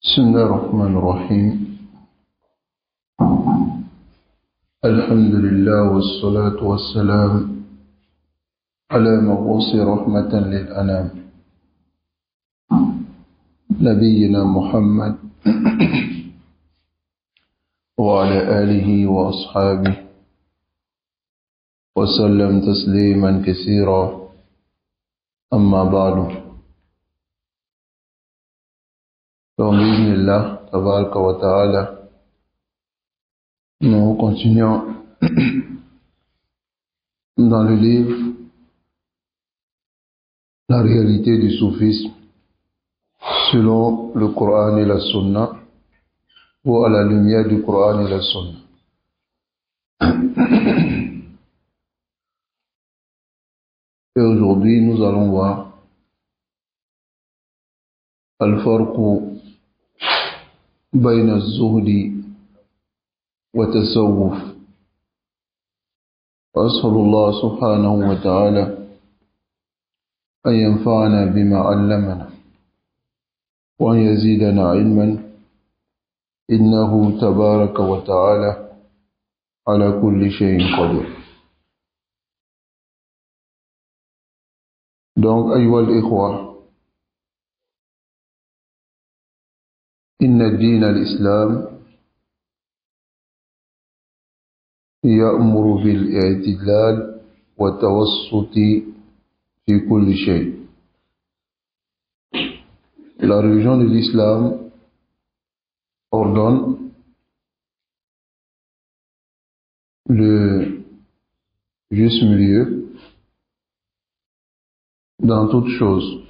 بسم الله الرحمن الرحيم. الحمد لله والصلاة والسلام على مبعوث رحمة للأنام نبينا محمد وعلى آله وأصحابه وسلم تسليما كثيرا. أما بعد، بإذن الله تبارك وتعالى nous continuons dans le livre La réalité du soufisme selon le Coran et la Sunna, ou à la lumière du Coran et la Sunna. Et aujourd'hui, nous allons voir Al-Farqu bayna az-zuhdi wa tasawwuf. وأسأل الله سبحانه وتعالى أن ينفعنا بما علمنا وأن يزيدنا علما إنه تبارك وتعالى على كل شيء قدير. Donc, أيها الإخوة، إن الدين الإسلام يأمر بالاعتدال والتوسط في كل شيء. La religion de l'islam ordonne le juste milieu dans toutes choses.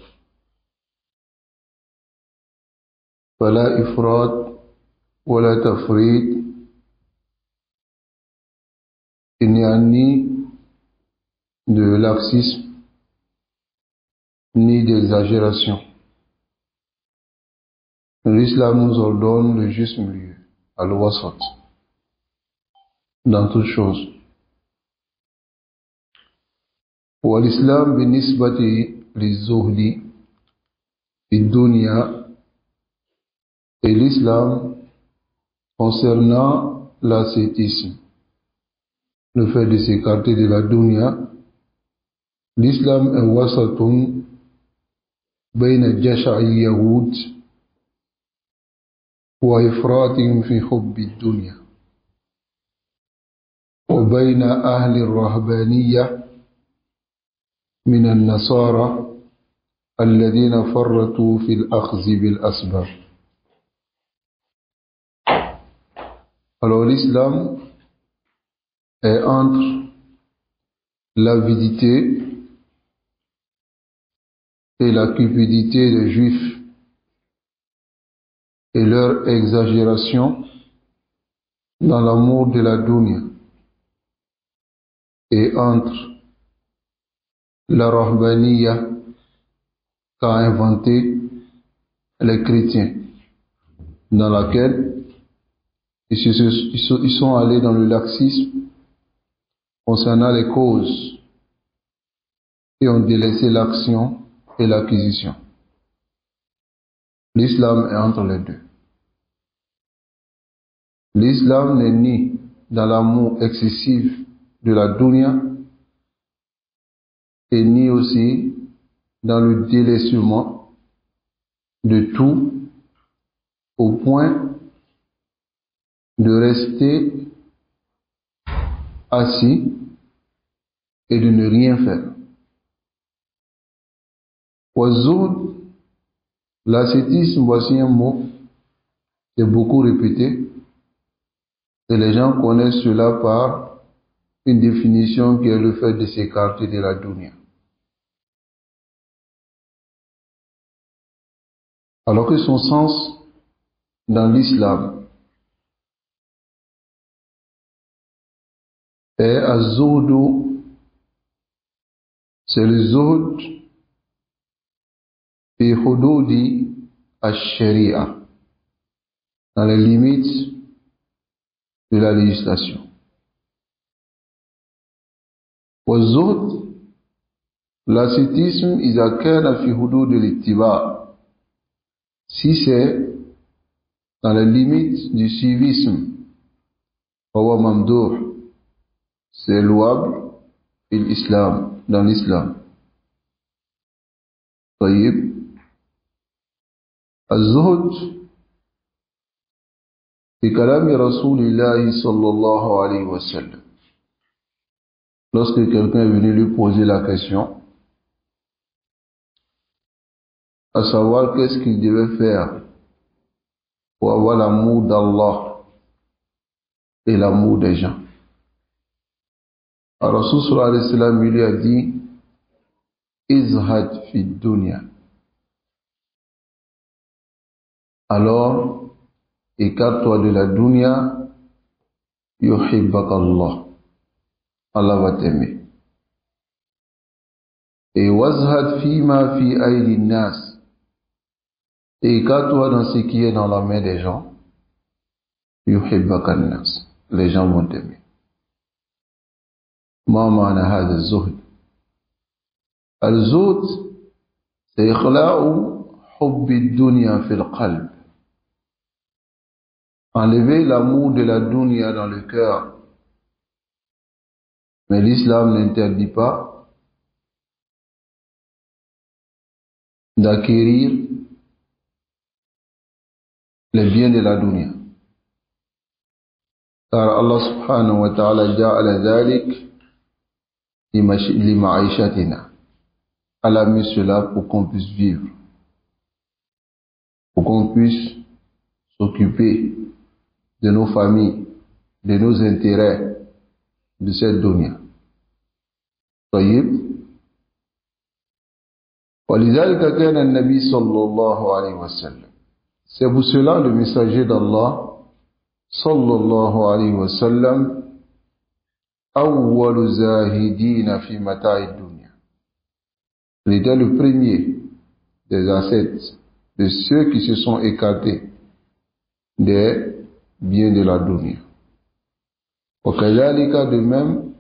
فلا إفراط ولا تفريط. Il n'y a ni de laxisme ni d'exagération. L'islam nous ordonne le juste milieu, al-wasat, dans toutes choses. والإسلام بالنسبة للزهد في الدنيا. Et l'islam concernant l'ascétisme, le fait de s'écarter de la dunya, l'islam est wasatun bayna jasha'i yahud wa ifratin fi hubbi dunya wa bayna ahli الرهبانية من النصارى الذين فرطوا في الأخذ بالأسباب. Alors l'islam est entre l'avidité et la cupidité des juifs et leur exagération dans l'amour de la dunya, et entre la rahbaniya qu'a inventé les chrétiens, dans laquelle ils sont allés dans le laxisme concernant les causes et ont délaissé l'action et l'acquisition. L'islam est entre les deux. L'islam n'est ni dans l'amour excessif de la dunya et ni aussi dans le délaissement de tout au point de rester assis et de ne rien faire. Wazoud, l'ascétisme, voici un mot qui est beaucoup répété et les gens connaissent cela par une définition qui est le fait de s'écarter de la dunya. Alors que son sens dans l'islam est az-zuhd, c'est le zuhd fi hududi ash-sharia, dans les limites de la législation. Wa-zuhd, l'ascétisme, idha kana fi hudud al-ittiba, si c'est dans les limites du civisme. Fawa mamdouh, c'est louable dans l'islam. طيب الزهد في كلام رسول الله صلى الله عليه وسلم. Lorsque quelqu'un est venu lui poser la question, à savoir qu'est-ce qu'il devait faire pour avoir l'amour d'Allah et l'amour des gens. Alors Rasul sallallahu alayhi wa sallam lui a dit, izhad fi dunya. Alors, écarte-toi de la dunya, yuhibbaka Allah. Allah va t'aimer. Et wazhad fima fi aydi nas. Et écarte-toi dans ce qui est dans la main des gens, yuhibbaka nas. Les gens vont t'aimer. Ma ma'na hadha az-zuhd. Al-zuhd, c'est ikhla'u hubbi ad-dunya fil qalb. Enlever l'amour de la dunya dans le cœur. Mais l'islam n'interdit pas d'acquérir les biens de la dunya. Car Allah subhanahu wa ta'ala ja'ala dhalik lima'ishatina. Allah a mis cela pour qu'on puisse vivre, pour qu'on puisse s'occuper de nos familles, de nos intérêts, de cette dunya. طيب ولذلك كان النبي صلى الله عليه وسلم. C'est pour cela le messager d'Allah صلى الله عليه وسلم أول زاهدين في متاع الدنيا. Il était le premier des ascètes, de ceux qui se sont écartés des biens de la dunya. وكذلك de même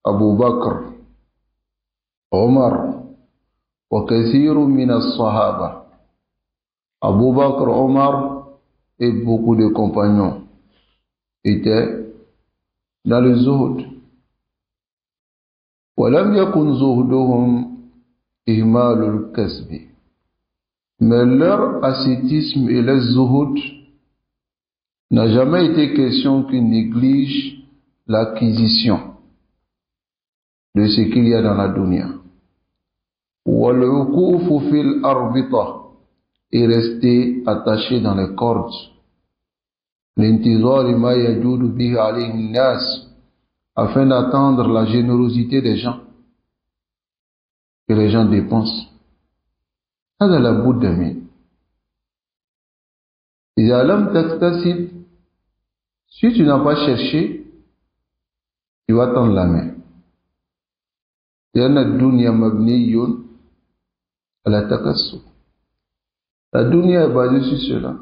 Abu Bakr, Omar, وكثير من الصحابة. Abu Bakr, Omar et beaucoup de compagnons étaient dans le zuhd. ولم يكن زهدهم إهمال الكسب. Mais leur ascétisme et leur zuhd n'a jamais été question qu'ils négligent l'acquisition de ce qu'il y a dans la dunya. وَالْعُقُوفُ فِي الْأَرْبِطَةِ. Et rester attaché dans les cordes. لِانْتِظَارِ مَا يَجُودُ بِهِ عَلَيْهِ النَّاسِ. Afin d'attendre la générosité des gens. Que les gens dépensent. هذا لابد منه. إذا لم تكتسب, si tu n'as pas cherché, tu vas tendre la main. لأن الدنيا مبني على التكسب. La dunya est basée sur cela.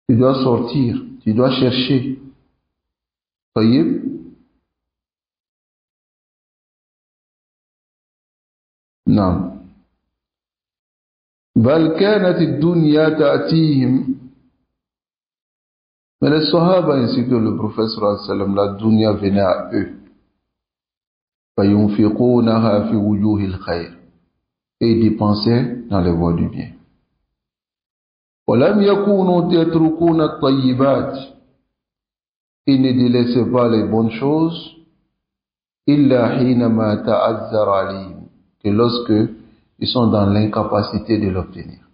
Tu dois sortir, tu dois chercher. طيب. نعم. بل كانت الدنيا تأتيهم. Mais les Sahaba ainsi que le prophète sallallahu alayhi wa sallam, la dunya venait à eux. فَيُنْفِقُونَهَا فِي وُجُوهِ الْخَيْرِ. Et ils dépensaient dans les voies du bien. وَلَمْ يَكُونُوا يَتْرُكُونَ الطَّيِّبَاتِ. Ils ne délaissaient pas les bonnes choses. إِلَّا حِينَمَا تَعَذَّرَ عَلَيْهِمْ. Que lorsque ils sont dans l'incapacité de l'obtenir.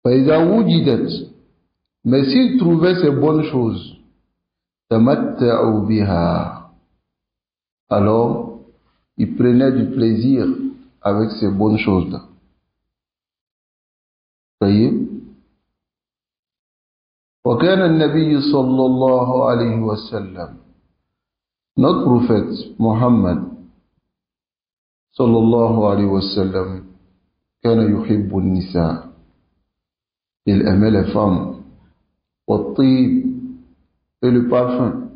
فَإِذَا وُجِدَتْ. Mais s'ils trouvaient ces bonnes choses, تَمَتَّعُوا بِهَا. Alors, ils prenaient du plaisir avec ces bonnes choses-là. طيب. وكان النبي صلى الله عليه وسلم. Notre prophète Muhammad صلى الله عليه وسلم كان يحب النساء. Il aimait les femmes. والطيب. Et le parfum.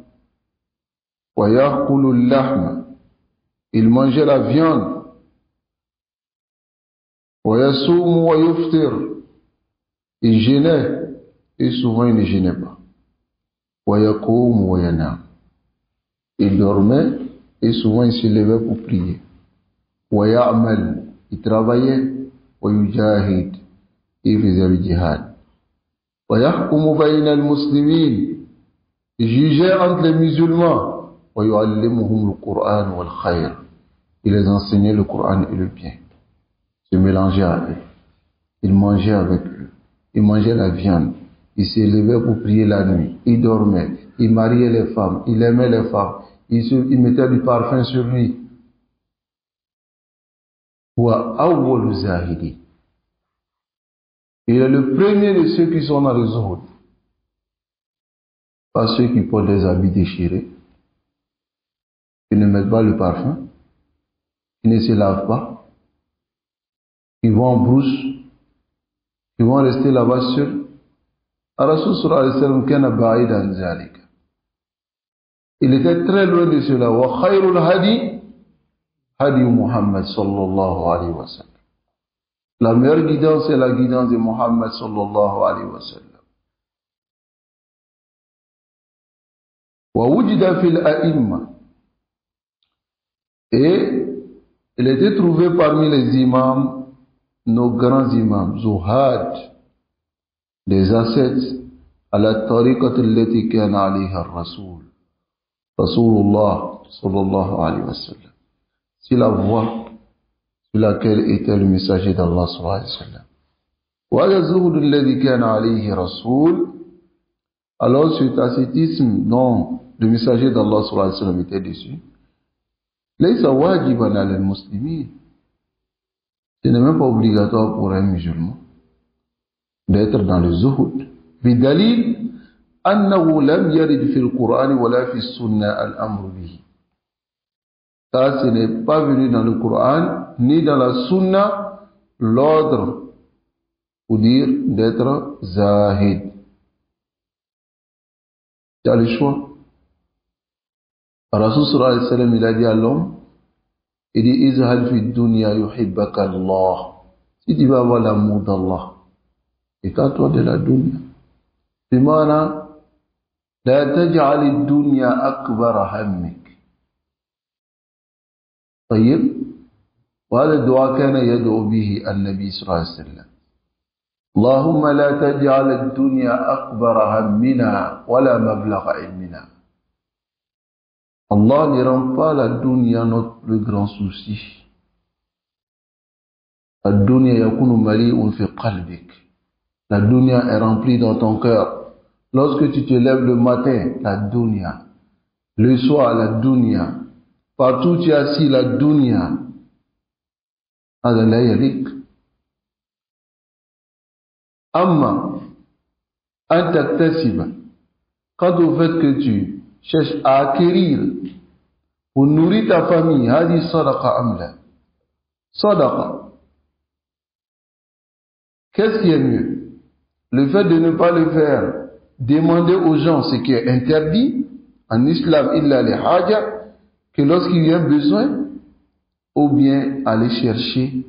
ويأكل اللحم. Il mangeait la viande. ويصوم ويفطر. Il gênait et souvent il ne gênait pas. ويقوم وينام. Il dormait et souvent il se levait pour prier. ويعمل. Il travaillait. ويجاهد. Il faisait le djihad. ويحكم بين المسلمين. Il jugeait entre les musulmans. ويعلمهم القرآن والخير. Il les enseignait le Coran et le bien. Se mélangeait à eux. Il mangeait avec eux. Il mangeait la viande. Il se levait pour prier la nuit. Il dormait. Il mariait les femmes. Il aimait les femmes. Il mettait du parfum sur lui. وأول زاهدي. Il est le premier de ceux qui sont dans le zuhud. Pas ceux qui portent des habits déchirés, qui ne mettent pas le parfum, qui ne se lavent pas, qui vont en brousse, qui vont rester là-bas seuls. Rasul sallallahu alayhi wa sallam kana ba'idan zalika. Il était très loin de cela. Wa khayrul hadi hadi Muhammad sallallahu alayhi wa sallam. La meilleure guidance est la guidance de Muhammad sallallahu alayhi wa sallam. Wa wujida fil a'imma. Et il était trouvé parmi les imams, nos grands imams, zuhad, des ascètes, à la tariqat allati kana alayha ar-rasul, Rasulullah sallallahu alayhi wa sallam. C'est la voie sur laquelle était le messager d'Allah sallallahu alayhi wa sallam. Wa la zuhud allati kana alayhi rasul. Alors cet ascétisme dont le messager d'Allah sallallahu alayhi wa sallam était dessus, laysa wajiban ala al-muslimin. Ce n'est même pas obligatoire pour un musulman d'être dans le zuhud. Bidalil annahu lam yarid fi al-Qur'an wa la fi as-sunnah al-amru bihi. Ça, ce n'est pas venu dans le Coran ni dans la sunna l'ordre pour dire d'être zahid. Tu as le choix. Rasul sallallahu alayhi wa sallam, il a dit à l'homme, il dit izhad fi dunya yuhibbaka Allah. Si tu vas avoir l'amour d'Allah, écarte-toi de la dunya. Bimana la taj'al ad-dunya akbar hammik. طيب وهذا الدعاء كان يدعو به النبي صلى الله عليه وسلم. اللهم لا تجعل الدنيا أكبر همنا ولا مبلغ علمنا. Allah ne rend pas la dunya notre plus grand souci. La dunya yakunu mali'un fi qalbik. La dunya est remplie dans ton cœur. Lorsque tu te lèves le matin, la dunya. Le soir, la dunya. Partout tu es assis, la dunya. هذا لا يليق. أما أن تكتسب. Quant au fait que tu cherches à acquérir pour nourrir ta famille, هذه صدقة أم لا؟ صدقة. Qu'est-ce qui est mieux? Le fait de ne pas le faire, demander aux gens ce qui est interdit en islam, illa li haja, que lorsqu'il y a besoin, ou bien aller chercher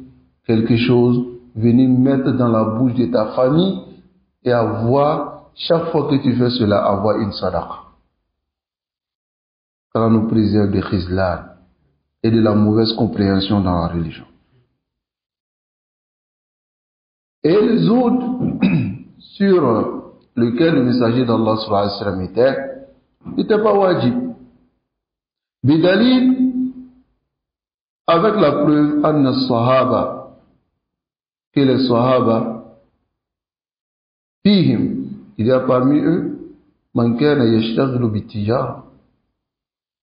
quelque chose, venir mettre dans la bouche de ta famille et avoir, chaque fois que tu fais cela, avoir une sadaqa. Ça nous préserve de khizlan et de la mauvaise compréhension dans la religion. Et les autres sur lesquels le messager d'Allah sallallahu alayhi wa sallam était, n'était pas wajib. Bidalil, avec la preuve, anna sahaba, que les sahaba, fihim, il y a parmi eux, man kana yashtaghilu bitijara,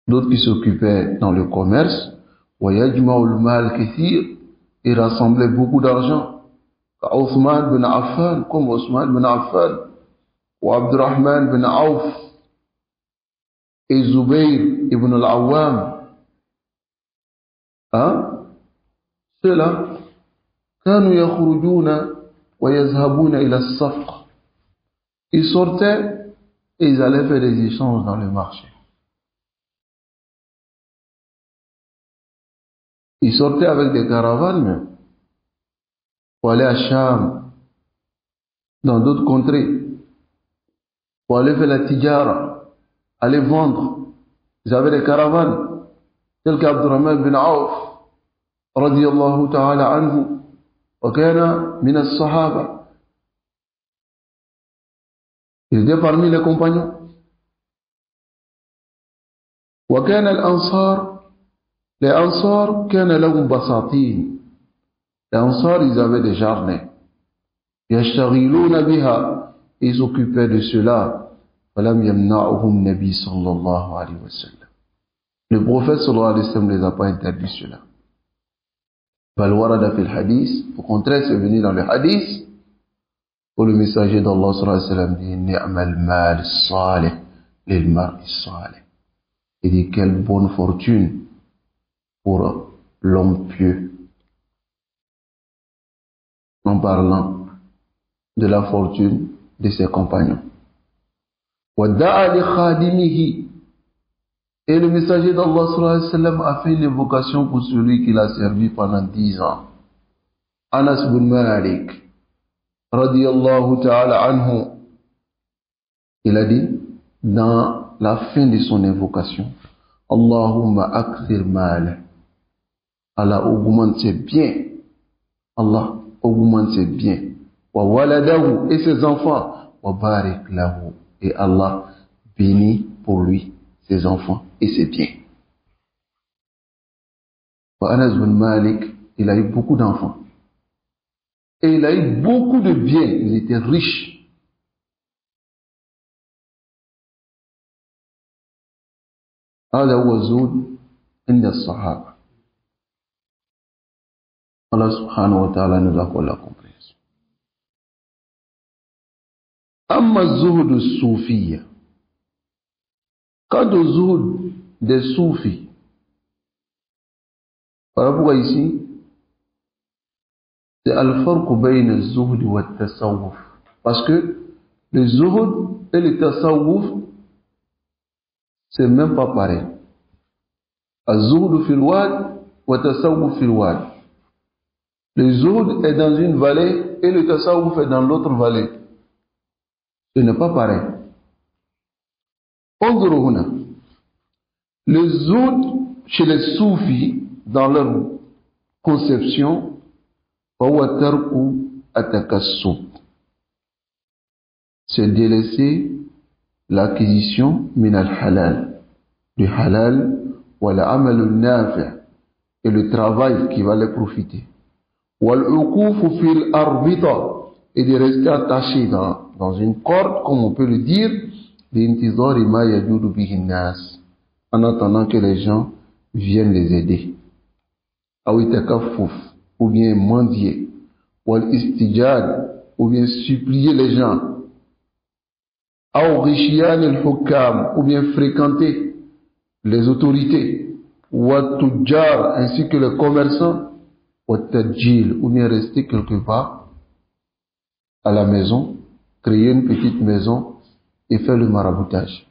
d'autres qui s'occupaient dans le commerce, wa yajma'u al-mal kathir, et rassemblaient beaucoup d'argent, Othman bin Affan, comme Othman bin Affan, ou Abdurrahman bin Auf, et Zubayr ibn al-Awwam. Ceux-là, كانوا يخرجون ويذهبون إلى الصفق. Ils sortaient et ils allaient faire des échanges dans le marché. Ils sortaient avec des caravanes même. pour aller à Cham, dans d'autres contrées, pour aller faire la tijara, aller vendre. Ils avaient des caravanes, tels qu'Abdurrahman bin Auf, radiyallahu ta'ala anhu, wa kana min as-sahaba. Il était parmi les compagnons. Wa kana al-ansar, les ansar, kana lahum basatin. Les ansar, ils avaient des jardins. Yashtaghiluna biha, ils s'occupaient de cela. فلم يمنعهم النبي صلى الله عليه وسلم. Le prophète sallallahu alayhi wa sallam ne les a pas interdit cela. بل ورد في الحديث, au contraire c'est venu dans le hadith où le messager d'Allah sallallahu alayhi wa sallam dit نعم المال الصالح للمرء الصالح. Il dit quelle bonne fortune pour l'homme pieux, en parlant de la fortune de ses compagnons. وَدَّعَ لِخَادِمِهِ. Et le messager d'Allah sallallahu alayhi wa sallam a fait une évocation pour celui qui l'a servi pendant 10 ans. Anas bin Malik, radiyallahu ta'ala anhu, il a dit, dans la fin de son évocation, Allahumma akthir mal. Allah augmente ses biens. Allah augmente ses biens. Wa waladahu, et ses enfants. Wa barik lahu. Et Allah bénit pour lui ses enfants et ses biens. Anas bin Malik, il a eu beaucoup d'enfants. Et il a eu beaucoup de biens. Il était riche. هذا هو الزهد عند الصحابة. Allah subhanahu wa ta'ala nous accorde la compréhension. Amma zuhud soufiyya. Quant au zuhud des soufis, voilà pourquoi ici, c'est al-farq bayna al-zuhd wa al-tasawwuf. Parce que le zuhud et le tasawwuf, c'est même pas pareil. Al-zuhd fil wad wa tasawwuf fil wad. Le zuhd est dans une vallée et le tasawwuf est dans l'autre vallée. Ce n'est pas pareil. انظروا هنا. Le zuhd chez les soufis, dans leur conception, هو ترك التكسب. C'est délaisser l'acquisition min al-halal, du halal, wa al-amal al-nafi', et le travail qui va les profiter. Wal-uquf fil arbita, et de rester attaché dans une corde, comme on peut le dire, d'intizari ma yajudu bihi nas, en attendant que les gens viennent les aider. Awi takaffuf, ou bien mendier, wal istijad, ou bien supplier les gens, aw ghishiyan al-hukam, ou bien fréquenter les autorités, wa tujjar, ainsi que les commerçants, wa tadjil, ou bien rester quelque part à la maison, créer une petite maison et faire le maraboutage.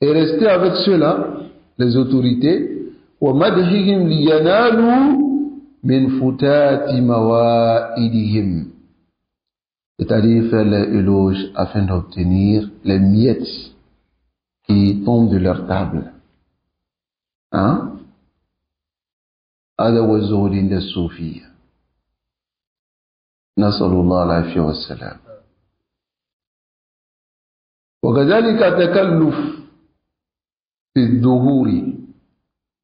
Et rester avec ceux-là, les autorités, وَمَدْهِهِمْ لِيَنَالُوا مِنْ فُتَاتِ مَوَائِدِهِمْ, c'est-à-dire faire les éloges afin d'obtenir les miettes qui tombent de leur table. Hein? هذا هو الزهد عند الصوفية. نسأل الله العافية والسلام. وكذلك تكلف في الظهور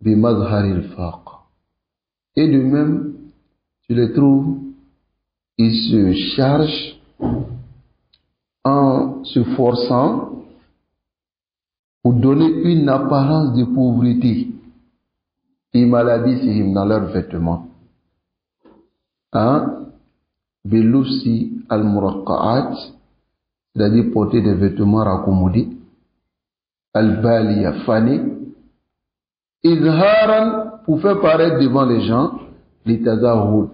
بمظهر الفاقة. Et de même, tu les trouves, ils se chargent en se forçant pour donner une apparence de pauvreté. Et maladie dans leurs vêtements. Hein? Beloufsi al-muraqqa'at, c'est-à-dire porter des vêtements raccommodés. Al-baliya, fanés. Izharan, pour faire paraître devant les gens, les tazahud,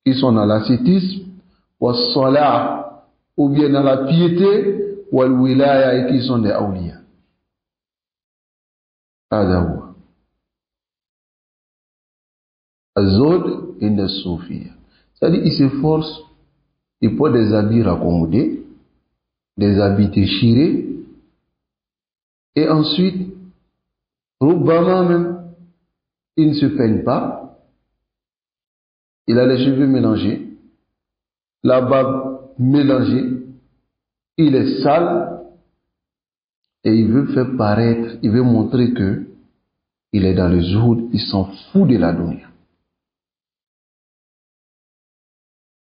qui sont dans l'ascétisme, wa salah, ou bien dans la piété, ou al wilaya, et qui sont des awliya. Adawa. Azod et des soufis. C'est-à-dire, ils s'efforcent, ils portent des habits raccommodés, des habits déchirés, et ensuite, Rubbama même, il ne se peigne pas, il a les cheveux mélangés, la barbe mélangée, il est sale, et il veut faire paraître, il veut montrer que il est dans le zuhud, il s'en fout de la dunya.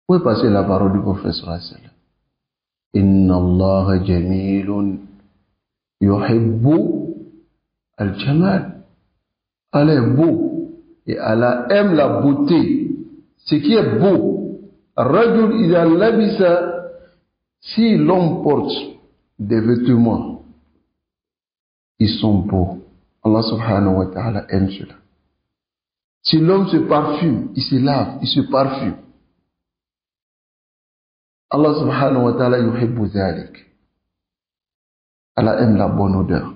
Où est passée la parole du prophète sallallahu alayhi wa sallam? Inna Allah jamilun yuhibbu al-jamal. Allah est beau et Allah aime la beauté. Ce qui est beau. Rajul idha labisa, si l'homme porte des vêtements, ils sont beaux. Allah subhanahu wa ta'ala aime cela. Si l'homme se parfume, il se lave, il se parfume. Allah subhanahu wa ta'ala yuhibbu dhalik. Allah aime la bonne odeur.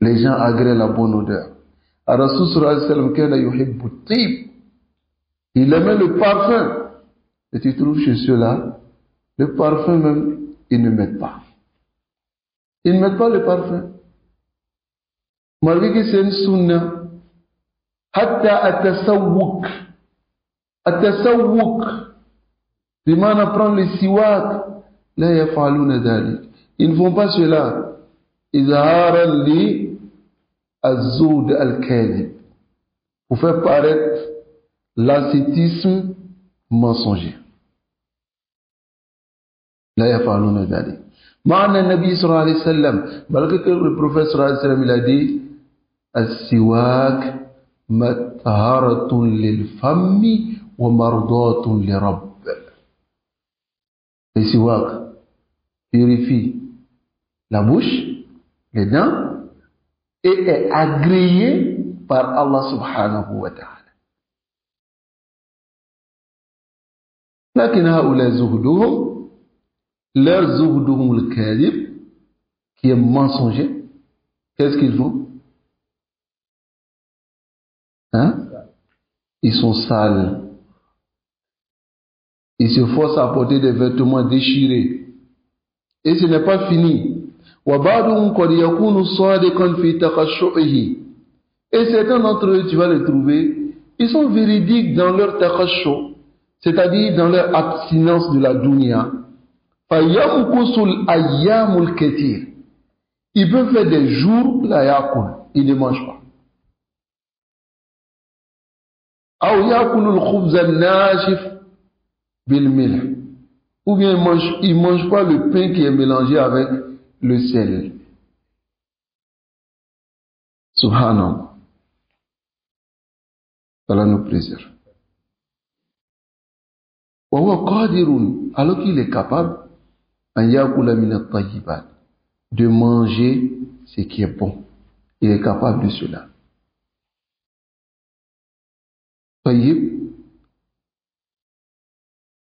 Les gens agréent la bonne odeur. Rasul sallallahu alayhi wa sallam kana yuhibbu tib. Il aimait le parfum. Et tu trouves chez ceux-là, le parfum même, ils ne mettent pas. Ils ne mettent pas le parfum. Malgré que c'est une sunna. Hatta atasawwuk. Atasawwuk. Bimana prendre le siwak. La yaf'aluna dhalik. Ils ne font pas cela. Izharan li az-zoud al-kadhib. Pour faire paraître l'ascétisme mensonger. La yaf'aluna dhalik. Ma'ana Nabi sallallahu alayhi wa sallam. Malgré que le prophète sallallahu alayhi wa sallam il a dit as-siwak matharatun lil fammi wa mardatun li rabb. Le siwak purifie la bouche, les dents, et est agréé par Allah subhanahu wa ta'ala. لكن هؤلاء زهدهم leur زهدهم الكاذب qui est mensonger, qu'est-ce qu'ils font? Hein? Ils sont sales. Ils se forcent à porter des vêtements déchirés. Et ce n'est pas fini. وَبَعْضُهُمْ قَدْ يَكُونُ صَادِقًا فِي تَقَشُّعِهِ. Et certains d'entre eux, tu vas les trouver, ils sont véridiques dans leur taqashshu', c'est-à-dire dans leur abstinence de la dunya. فَيَمْكُسُ الْأَيَّامُ الْكَثِيرِ. Ils peuvent faire des jours, la yakul, ils ne mangent pas. أَوْ يَأْكُلُ الْخُبْزَ النَّاشِفِ بِالْمِلْحِ. Ou bien ils ne mangent pas le pain qui est mélangé avec le sel. Subhanallah. Allah nous préserve. Alors qu'il est capable de manger ce qui est bon. Il est capable de cela. طيب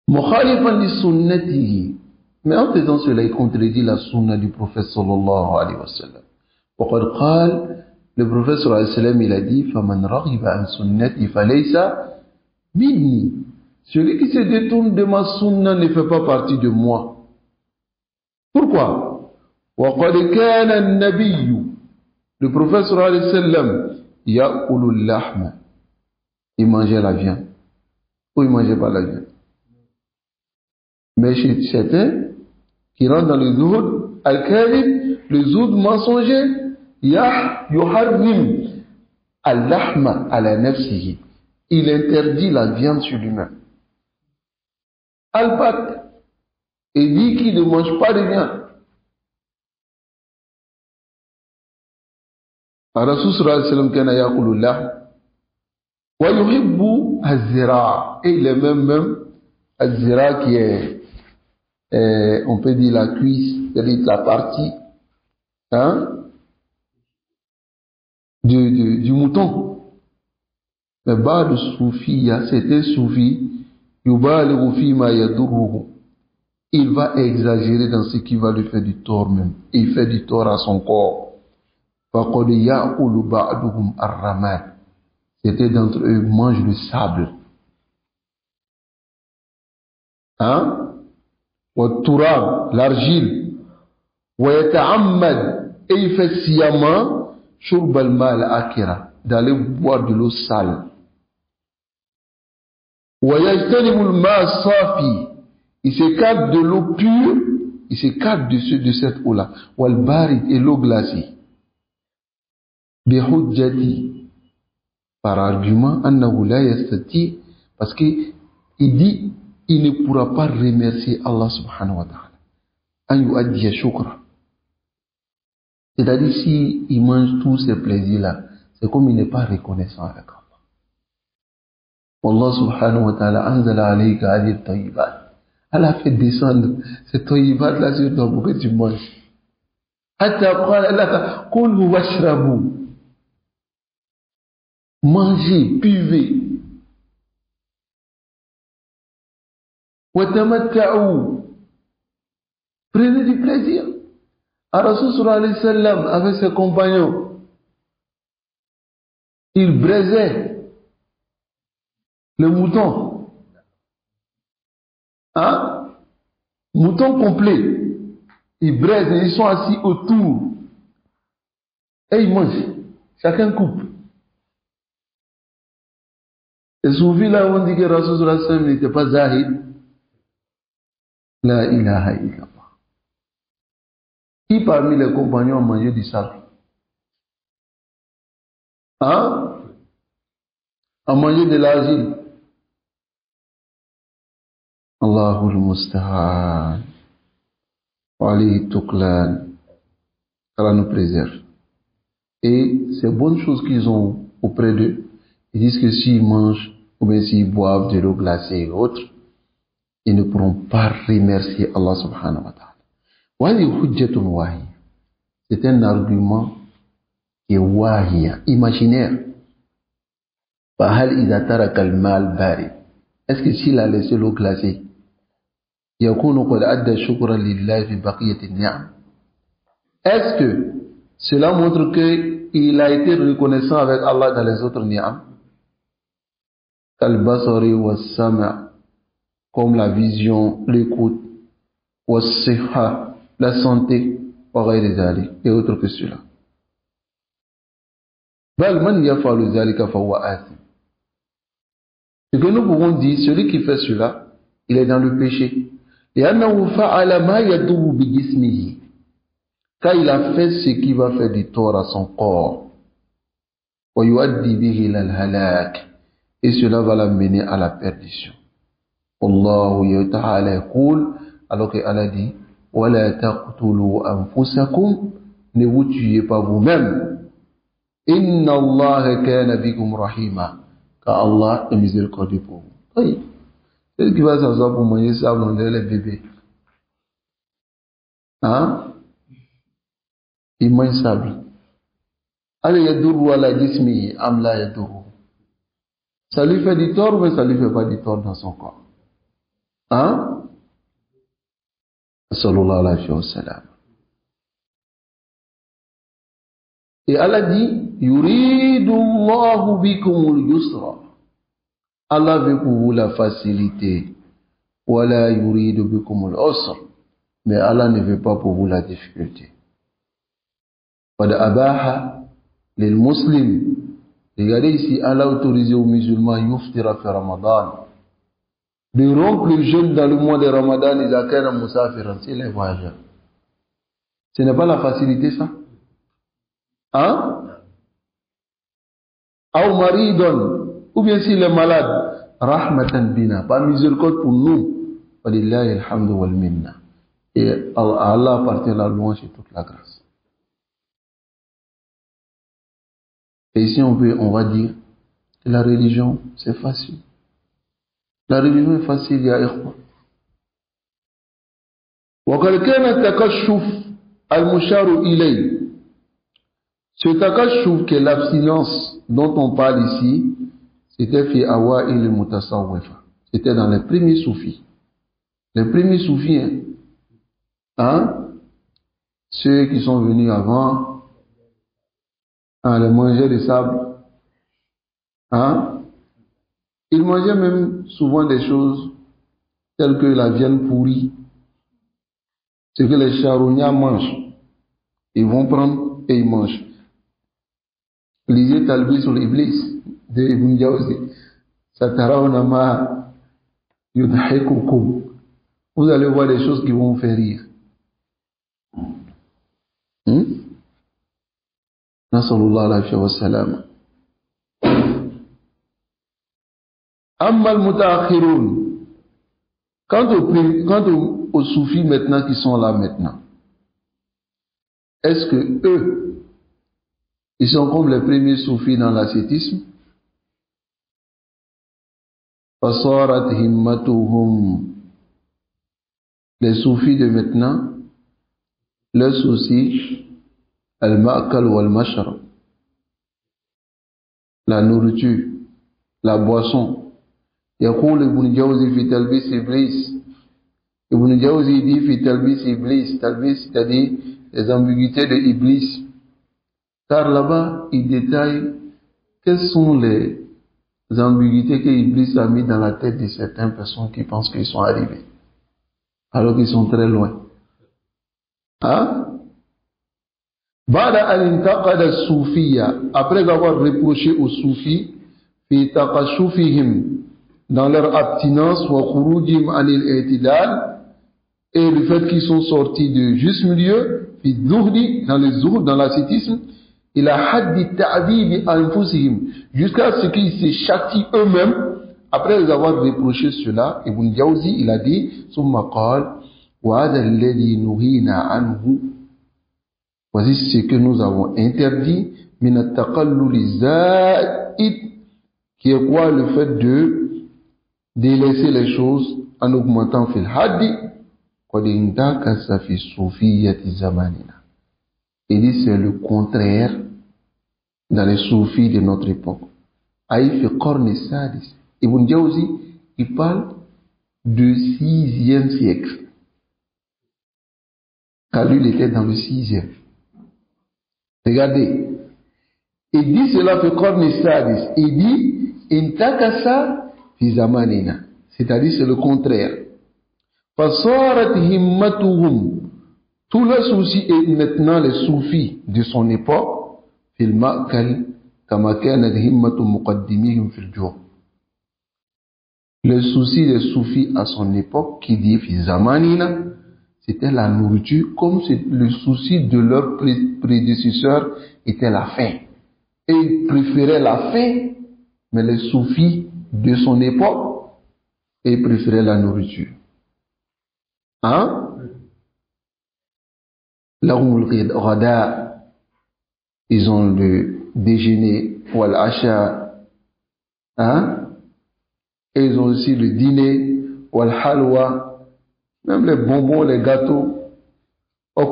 مخالفا لسنته. Mais en faisant cela, il contredit la sunna du prophète sallallahu alayhi wa sallam. وقد قال, le prophète sallallahu alayhi wa sallam, il a dit فَمَنْ رَغِبَ عَنْ سُنَّتِي فَلَيْسَ مِنِّي. Celui qui se détourne de ma sunna ne fait pas partie de moi. Pourquoi? وَقَدْ كَانَ النَّبِيُّ, le prophète sallallahu alayhi wa sallam, يَأْكُلُ اللَّحْمَ, il mangeait la viande. Ou il ne mangeait pas la viande. Mais chez certains qui rentrent dans le zuhud al-kadhib, le zuhud mensonger, yuharrim al-lahma ala nafsihi. Il interdit la viande sur lui-même. Al-Bat, il dit qu'il ne mange pas de viande. Rasul sallallahu alayhi wa sallam kana yaqulu lahm wa yuhibbu az-zira'. Et il aime même az-zira' qui est on peut dire la cuisse, c'est-à-dire la partie du mouton. Mais bas de soufi, il y a certains soufis, yubalighu fima yadurruhu. il va exagérer dans ce qui va lui faire du tort même. Il fait du tort à son corps. فَقَدْ يَأْكُلُ بَعْضُهُمْ الرَّمَادَ. C'était d'entre eux mange le sable. Hein? وَالتُّرَابِ, l'argile. وَيَتَعَمَّدْ, et il fait sciemment شُرْبَ الْمَاءِ الْآكِرَةِ, d'aller boire de l'eau sale. وَيَجْتَنِبُ الْمَاءَ الصَّافِي, il s'écarte de l'eau pure, il s'écarte de cette eau-là. وَالْبَارِدِ, et l'eau glacée. بِحُجَّةِ, par argument, أَنَّهُ لَا يَسْتَطِيعُ, parce qu'il dit, il ne pourra pas remercier Allah subhanahu wa ta'ala. أَنْ يُؤَدِّيَ شُكْرًا. C'est-à-dire, si il mange tous ces plaisirs-là, c'est comme il n'est pas reconnaissant avec Allah. Allah subhanahu wa ta'ala anzala alayka hadhihi tayyibat. Allah a fait descendre ces tayyibat-là sur toi pour que tu manges. Hatta qala laka kulu washrabu. Mangez, buvez. Wa tamatta'u. Prenez du plaisir. Rasul sallallahu alayhi wa sallam, avec ses compagnons, il braisait le mouton. Hein? Mouton complet. Ils braisent et ils sont assis autour. Et ils mangent. Chacun coupe. Et souvent là, on dit que Rasul sallallahu alayhi wa sallam n'était pas zahid. La ilaha illallah. Qui parmi les compagnons a mangé du sable? Hein? A mangé de l'argile? Allahul musta'an. Wa alayhi tuklan. Allah nous préserve. Et ces bonnes choses qu'ils ont auprès d'eux, ils disent que s'ils mangent ou bien s'ils boivent de l'eau glacée et autres, ils ne pourront pas remercier Allah subhanahu wa ta'ala. C'est un argument qui est wahiya, imaginaire. Est-ce que s'il a laissé l'eau glacée, est-ce que cela montre qu'il a été reconnaissant avec Allah dans les autres ni'am? Kalbasari wa sama', comme la vision, l'écoute, wa siha, la santé, et autres que cela. Ce que nous pouvons dire, celui qui fait cela, il est dans le péché. Car il a fait ce qui va faire du tort à son corps. Et cela va l'amener à la perdition. Allah ta'ala yaqul, alors que Allah dit, وَلَا تَقْتُلُوا أَنفُسَكُمْ, ne vous tuez pas vous-même. إِنَّ اللَّهَ كَانَ بِكُمْ رَحِيمًا, car Allah est miséricordieux pour vous. Oui. C'est ce qui va s'asseoir pour manger ça, vous les bébés. Hein? Il mange sable. Allez, yadurru ala jismihi am la yadurru. Ça lui fait du tort, mais ça lui fait pas du tort dans son corps. Hein? Sallallahu alayhi wa sallam. Et Allah dit, yuridu Allahu bikumul yusra. Allah veut pour vous la facilité. Wala yuridu bikumul usra. Mais Allah ne veut pas pour vous la difficulté. Qad abaha lil muslim. Regardez ici, Allah autorise aux musulmans yuftira fi Ramadan. De rompre le jeûne dans le mois de Ramadan, ils accueillent un musafiran, c'est les voyageurs. Ce n'est pas la facilité, ça? Hein? Ou maridon, ou bien s'il est malade, rahmatan bina, par miséricorde pour nous. Walillahi alhamdu wal minna. Et à Allah appartient la louange et toute la grâce. Et ici on va dire que la religion, c'est facile. La religion est facile, ya ikhwa. وقد كان التكشف المشار إليه. Ce takashuf, qui est l'abstinence dont on parle ici, c'était fi awa'il mutasawwifa. C'était dans les premiers soufis. Les premiers soufis, hein, ceux qui sont venus avant, hein, les mangeurs de sable, hein, ils mangeaient même souvent des choses telles que la viande pourrie, ce que les charognards mangent. Ils vont prendre et ils mangent. Lisez Talbis sur l'Iblis de Ibn Jawzi. Satarawna ma yudhikukum. Vous allez voir des choses qui vont vous faire rire. Nasallallahu alayhi wa sallam. Amma al-mutaakhirun. Quant aux soufis maintenant qui sont là maintenant, est-ce que eux, ils sont comme les premiers soufis dans l'ascétisme? Fasarat himmatuhum. Les soufis de maintenant, leur souci, al-ma'kal wal-mashrab, la nourriture, la boisson. يقول ابن جوزي في تلبيس إبليس. Ibn Jawzi dit في تلبيس إبليس. تلبيس c'est-à-dire les ambiguïtés de Iblis. Car là-bas, il détaille quelles sont les ambiguïtés que Iblis a mis dans la tête de certaines personnes qui pensent qu'ils sont arrivés, alors qu'ils sont très loin. Hein? Bada al-intaqad al-soufiyya, après avoir reproché aux soufis, fi taqashufihim, dans leur abstinence, wa khurujim anil i'tidal, et le fait qu'ils sont sortis de juste milieu, fi zuhdi, dans le zuhd, dans l'ascétisme, il a haddi ta'dibi anfusihim, jusqu'à ce qu'ils se châtient eux-mêmes, après les avoir reproché cela. Ibn Jawzi, il a dit, summa qal, wa hadha alladhi nuhina anhu, voici ce que nous avons interdit, min at-taqalluli za'id, qui est quoi? Le fait de délaisser les choses en augmentant fil haddi, qad intakasa fi soufiyyati zamanina. Il dit c'est le contraire dans les soufis de notre époque. Aïf Qarn Sadis. Ibn Jawzi, il parle du 6e siècle. Car lui, il était dans le 6e. Regardez. Il dit cela fait Qarn Sadis. Il dit intakasa fi zamanina. C'est-à-dire c'est le contraire. Fasarat himmatuhum. Tout le souci est maintenant les soufis de son époque, fil ma'kal, kama kanat himmatu muqaddimihim fil ju'. Le souci des soufis à son époque, qui dit fi zamanina, c'était la nourriture, comme le souci de leurs prédécesseurs était la faim. Et ils préféraient la faim, mais les soufis de son époque, ils préféraient la nourriture. Hein? Ils ont le déjeuner ou l'achat, hein? Et ils ont aussi le dîner ou halwa, même les bonbons, les gâteaux. Et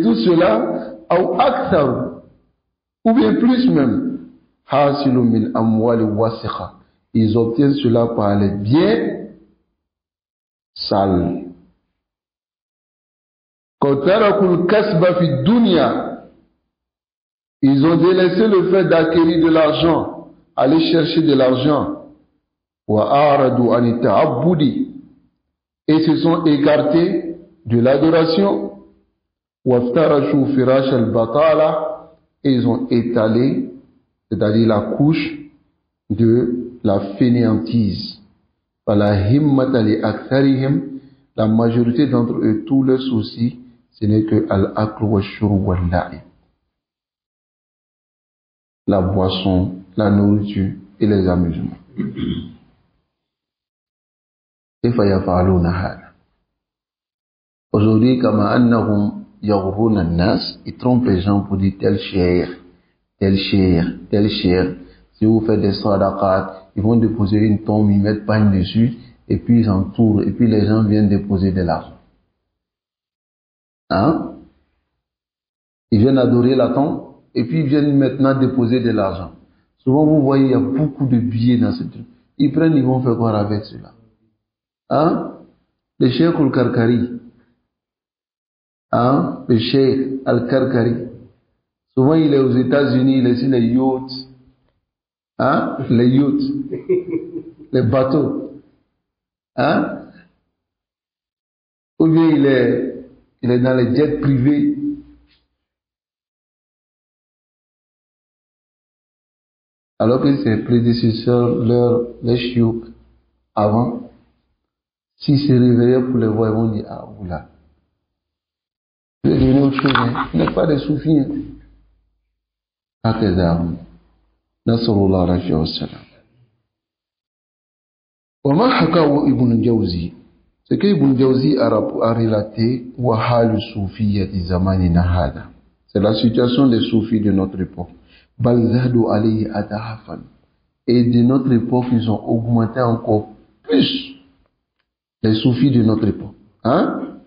tout cela, ou akthar, ou bien plus même, hasilu min amwali wasikha. Ils obtiennent cela par les biens sales. Ils ont délaissé le fait d'acquérir de l'argent, aller chercher de l'argent, et se sont écartés de l'adoration, et ils ont étalé, c'est-à-dire la couche de la fainéantise. La majorité d'entre eux, tous leurs soucis, ce n'est que al-akl wa shurb wa al-la'ib. La boisson, la nourriture et les amusements. Aujourd'hui, kama annahum yaghurruna an-nas, ils trompent les gens pour dire tel cher, tel cher, tel cher. Si vous faites des sadaqat, ils vont déposer une tombe, ils mettent pagne dessus, et puis ils entourent, et puis les gens viennent déposer de l'argent. Hein? Ils viennent adorer la tombe, et puis ils viennent maintenant déposer de l'argent. Souvent vous voyez, il y a beaucoup de billets dans ce truc. Ils prennent, ils vont faire quoi avec cela? Hein? Le Cheikh Al-Karkari. Hein? Le Cheikh Al-Karkari. Souvent, il est aux États-Unis, il est sur les yachts. Hein? Les yachts. Les bateaux. Hein? Ou bien il est dans les jets privés. Alors que ses prédécesseurs, les chiouk, avant, s'ils se réveillaient pour les voir, ils vont dire, ah, oula. Vous êtes devenu autre chose, hein? Vous n'êtes pas des soufis, hein? هكذا نسأل الله العافية والسلام. وما حكاه ابن الجوزي ce que Ibn Jawzi a relaté وحال الصوفية زماننا هذا, c'est la situation des soufis de notre époque. بل زادوا عليه أضعافا, et de notre époque ils ont augmenté encore plus les soufis de notre époque, hein?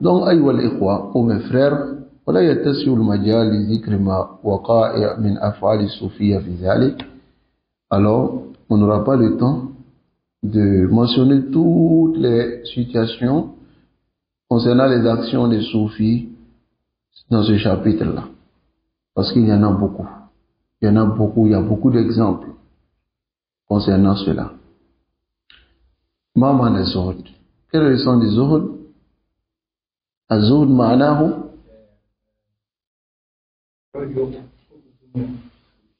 Donc أيها الإخوة, ô mes frères, ولا يتسع المجال لذكر ما وقائع من أفعال الصوفية في ذلك. Alors, on n'aura pas le temps de mentionner toutes les situations concernant les actions des soufis dans ce chapitre-là. Parce qu'il y en a beaucoup. Il y en a beaucoup, il y a beaucoup d'exemples concernant cela. Maman les zuhd. Quels sont les zuhd? Az-zuhd ma'nahu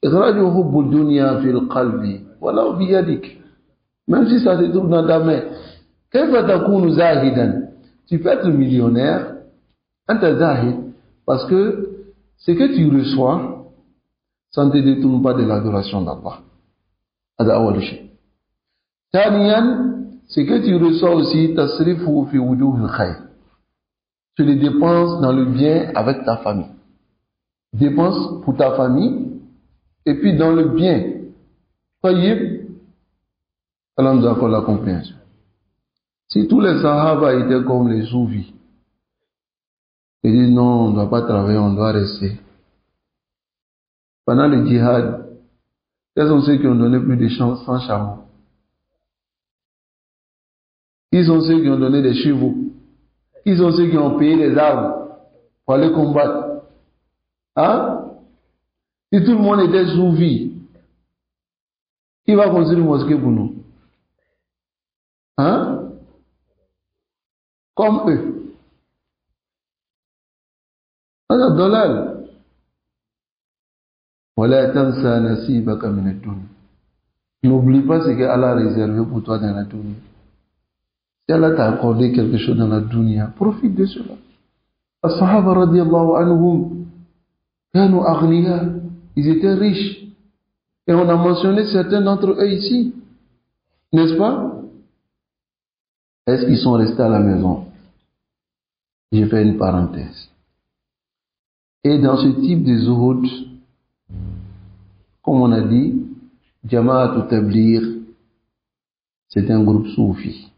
إخراج حب الدنيا في القلب ولو بيدك, même si ça se trouve dans ta main. كيف تكون زاهدا? Tu peux être millionnaire, أنت زاهد, parce que ce que tu reçois, ça ne te détourne pas de l'adoration d'Allah. هذا أول شيء. ثانيا, ce que tu reçois aussi, تصرفه في وجوه الخير. Tu les dépenses dans le bien avec ta famille. Dépense pour ta famille, et puis dans le bien. Tayyib, Allah nous accorde la compréhension. Si tous les Sahaba étaient comme les soufis, ils disent non, on ne doit pas travailler, on doit rester. Pendant le djihad, quels sont ceux qui ont donné plus de 100 chameaux? Qui sont ceux qui ont donné des chevaux? Qui sont ceux qui ont payé les armes pour aller combattre? Hein? Si tout le monde était soufi, qui va construire une mosquée pour nous? Hein? Comme eux. هذا الضلال. ولا تنسى نصيبك من الدنيا. N'oublie pas ce que Allah a réservé pour toi dans la dunya. Si Allah t'a accordé quelque chose dans la dunya, profite de cela. الصحابة رضي الله عنهم كانوا أغنياء. Ils étaient riches. Et on a mentionné certains d'entre eux ici. N'est-ce pas? Est-ce qu'ils sont restés à la maison? J'ai fait une parenthèse. Et dans ce type de zuhud, comme on a dit, Jama'at Tabligh, c'est un groupe soufi.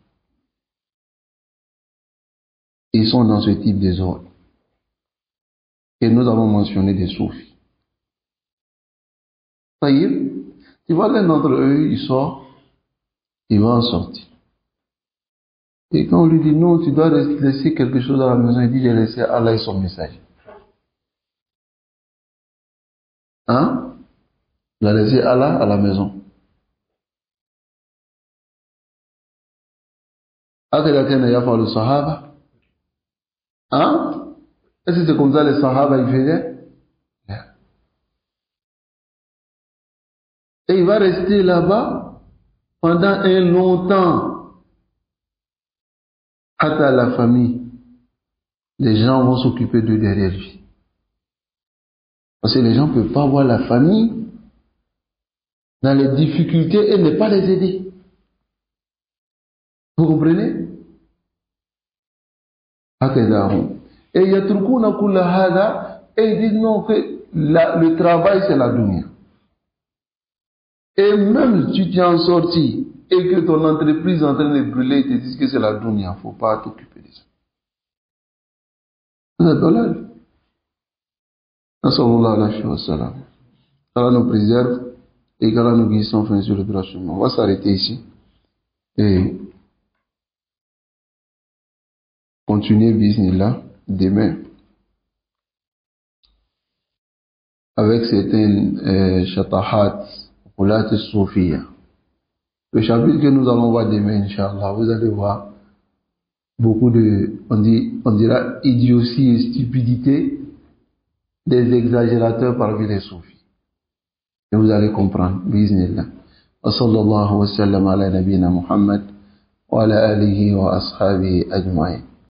Ils sont dans ce type de zuhud. Et nous avons mentionné des soufis. Tu vois l'un d'entre eux, il sort, il va en sortir. Et quand on lui dit non, tu dois laisser quelque chose à la maison, il dit j'ai laissé Allah et son message. Hein? Il a laissé Allah à la maison. Le Sahaba. Hein? Est-ce que c'est comme ça les Sahaba ils faisaient? Et il va rester là-bas pendant un long temps. Hatta la famille, les gens vont s'occuper d'eux derrière lui. Parce que les gens ne peuvent pas voir la famille dans les difficultés et ne pas les aider. Vous comprenez? Et yatrukuna kulla hada, et ils disent non, que le travail c'est la dunya. Et même si tu t'es en sorti et que ton entreprise est en train de brûler, ils te disent que c'est la dunya, il ne faut pas t'occuper de ça. C'est dommage. Allah nous préserve et qu'Allah nous guide sans fin sur le droit chemin. On va s'arrêter ici. et continuer bismillah demain avec certaines shatahat Ulat al-Soufiyya. Le chapitre que nous allons voir demain, Inch'Allah, vous allez voir beaucoup de, on dira idiotie et stupidité des exagérateurs parmi les soufis. Et vous allez comprendre, bismillah. Wa sallallahu wa sallam ala nabina Muhammad wa ala alihi wa ashabihi ajma'in.